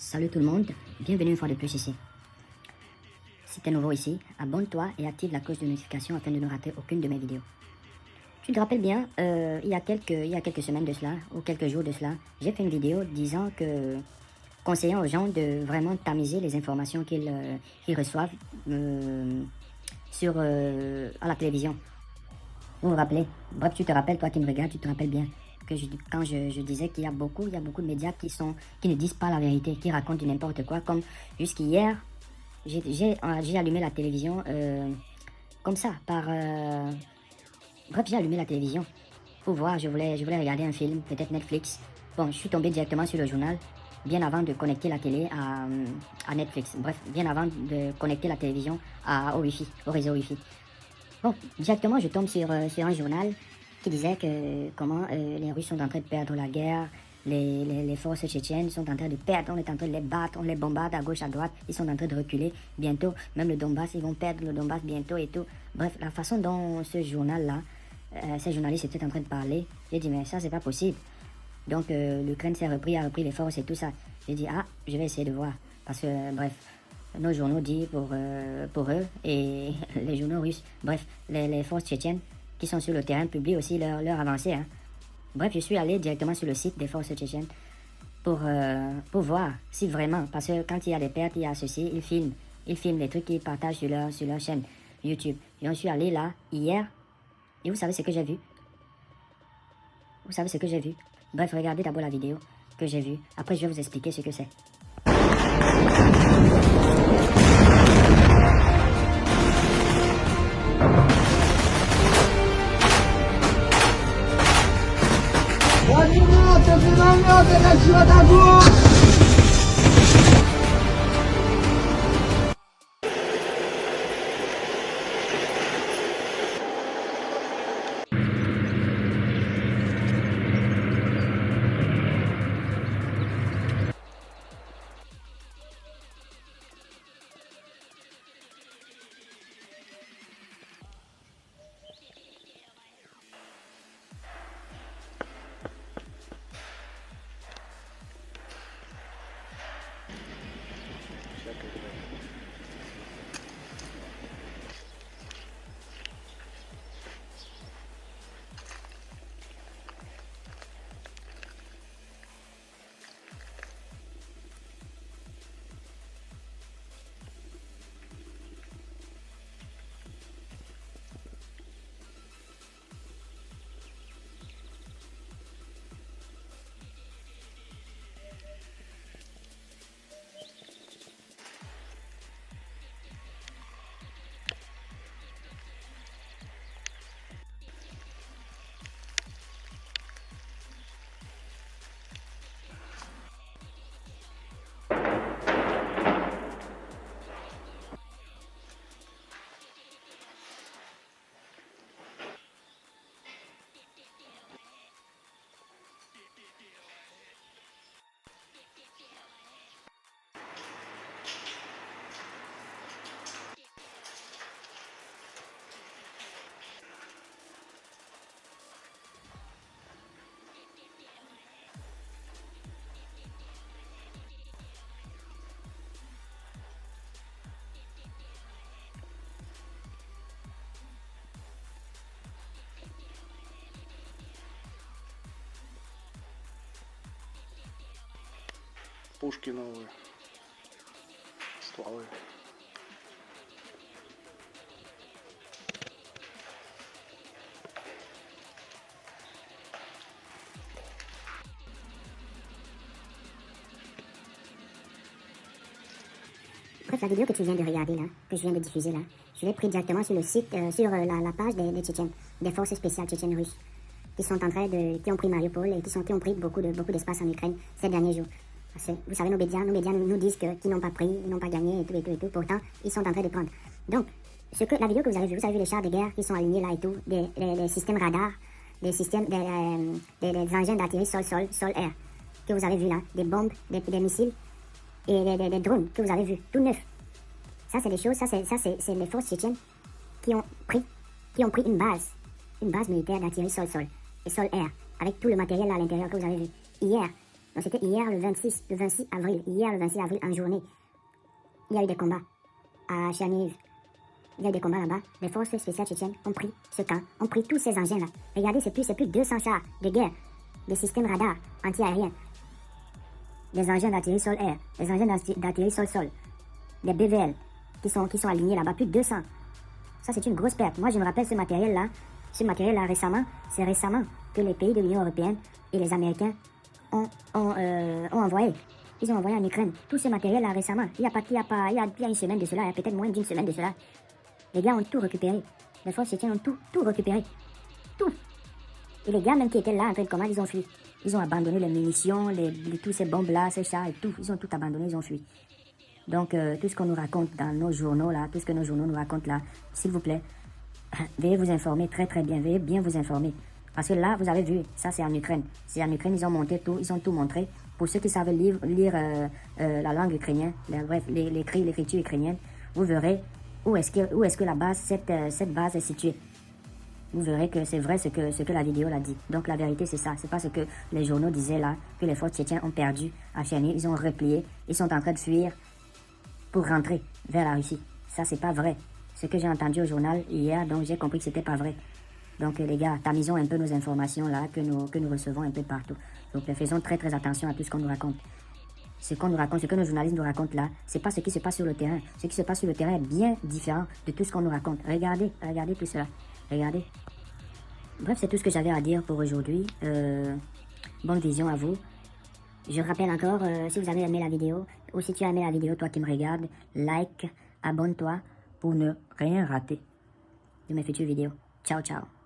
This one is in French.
Salut tout le monde, bienvenue une fois de plus ici. Si tu es nouveau ici, abonne-toi et active la cloche de notification afin de ne rater aucune de mes vidéos. Tu te rappelles bien, il y a quelques semaines de cela, ou quelques jours de cela, j'ai fait une vidéo disant que, conseillant aux gens de vraiment tamiser les informations qu'ils reçoivent à la télévision. Vous vous rappelez? Bref, tu te rappelles, toi qui me regardes, tu te rappelles bien que quand je disais qu'il y a beaucoup de médias qui ne disent pas la vérité, qui racontent du n'importe quoi, comme jusqu'hier, j'ai allumé la télévision comme ça, bref, j'ai allumé la télévision pour voir, je voulais regarder un film, peut-être Netflix. Bon, je suis tombé directement sur le journal, bien avant de connecter la télé à Netflix. Bref, bien avant de connecter la télévision au réseau Wi-Fi. Bon, directement, je tombe sur un journal qui disait que comment les Russes sont en train de perdre la guerre, les forces tchétchènes sont en train de perdre, on est en train de les battre, on les bombarde à gauche, à droite, ils sont en train de reculer. Bientôt, même le Donbass, ils vont perdre le Donbass bientôt et tout. Bref, la façon dont ce journal-là, ces journalistes étaient en train de parler, j'ai dit, mais ça, c'est pas possible. Donc, l'Ukraine a repris les forces et tout ça. J'ai dit, ah, je vais essayer de voir. Parce que, bref, nos journaux disent pour eux et les journaux russes, bref, les forces tchétchènes qui sont sur le terrain publient aussi leur avancée. Hein. Bref, je suis allé directement sur le site des forces tchétchènes pour voir si vraiment, parce que quand il y a des pertes, il y a ceci, ils filment les trucs qu'ils partagent sur leur chaîne YouTube. Je suis allé là hier et vous savez ce que j'ai vu? Vous savez ce que j'ai vu? Bref, regardez d'abord la vidéo que j'ai vue. Après, je vais vous expliquer ce que c'est. Пушки новые, стволы. Bref, la vidéo que tu viens de regarder là, que je viens de diffuser là, je l'ai pris directement sur le site, sur la page des Tchétchènes, des forces spéciales tchétchènes russes, qui ont pris Mariupol et qui ont pris beaucoup d'espace en Ukraine ces derniers jours. Parce que, vous savez, nos médias nous disent qu'ils n'ont pas pris, ils n'ont pas gagné et tout, pourtant, ils sont en train de prendre. Donc, la vidéo que vous avez vu les chars de guerre qui sont alignés là et tout, les systèmes radars, des engins d'artillerie sol-air, que vous avez vu là, des bombes, des missiles, et des drones que vous avez vus, tout neuf. Ça, c'est des choses, c'est les forces tchétchènes qui ont pris une base militaire d'artillerie sol-sol et sol-air, avec tout le matériel là à l'intérieur que vous avez vu. Hier, Donc c'était hier le 26 avril. Hier le 26 avril en journée. Il y a eu des combats à Chernihiv. Il y a eu des combats là-bas. Les forces spéciales tchétchènes ont pris ce camp, ont pris tous ces engins-là. Regardez, c'est plus de 200 chars de guerre, des systèmes radars anti-aériens, des engins d'artillerie sol-air, des engins d'artillerie sol-sol, des BVL qui sont alignés là-bas, plus de 200. Ça, c'est une grosse perte. Moi, je me rappelle ce matériel-là récemment. C'est récemment que les pays de l'Union européenne et les Américains ont envoyé. Ils ont envoyé en Ukraine tout ce matériel-là récemment. Il y a une semaine de cela, il y a peut-être moins d'une semaine de cela. Les gars ont tout récupéré. Les forces tchétchènes ont tout récupéré. Tout. Et les gars même qui étaient là en train de combattre, ils ont fui. Ils ont abandonné les munitions, tous ces bombes-là, ces chars et tout. Ils ont tout abandonné, ils ont fui. Donc, tout ce qu'on nous raconte dans nos journaux, là, tout ce que nos journaux nous racontent là, s'il vous plaît, veuillez vous informer très très bien. Veuillez bien vous informer. Parce que là, vous avez vu, ça c'est en Ukraine. C'est en Ukraine, ils ont monté tout, ils ont tout montré. Pour ceux qui savent lire la langue ukrainienne, bref, l'écriture ukrainienne, vous verrez où est-ce que la base, cette base est située. Vous verrez que c'est vrai ce que la vidéo l'a dit. Donc la vérité c'est ça. C'est pas ce que les journaux disaient là, que les forces tchétchènes ont perdu à Chernihiv. Ils ont replié, ils sont en train de fuir pour rentrer vers la Russie. Ça c'est pas vrai. Ce que j'ai entendu au journal hier, donc j'ai compris que c'était pas vrai. Donc les gars, tamisons un peu nos informations là que nous recevons un peu partout. Donc faisons très très attention à tout ce qu'on nous raconte. Ce qu'on nous raconte, ce que nos journalistes nous racontent là, c'est pas ce qui se passe sur le terrain. Ce qui se passe sur le terrain est bien différent de tout ce qu'on nous raconte. Regardez tout cela. Regardez. Bref, c'est tout ce que j'avais à dire pour aujourd'hui. Bonne vision à vous. Je rappelle encore, si vous avez aimé la vidéo, ou si tu as aimé la vidéo, toi qui me regardes, like, abonne-toi pour ne rien rater de mes futures vidéos. Ciao, ciao.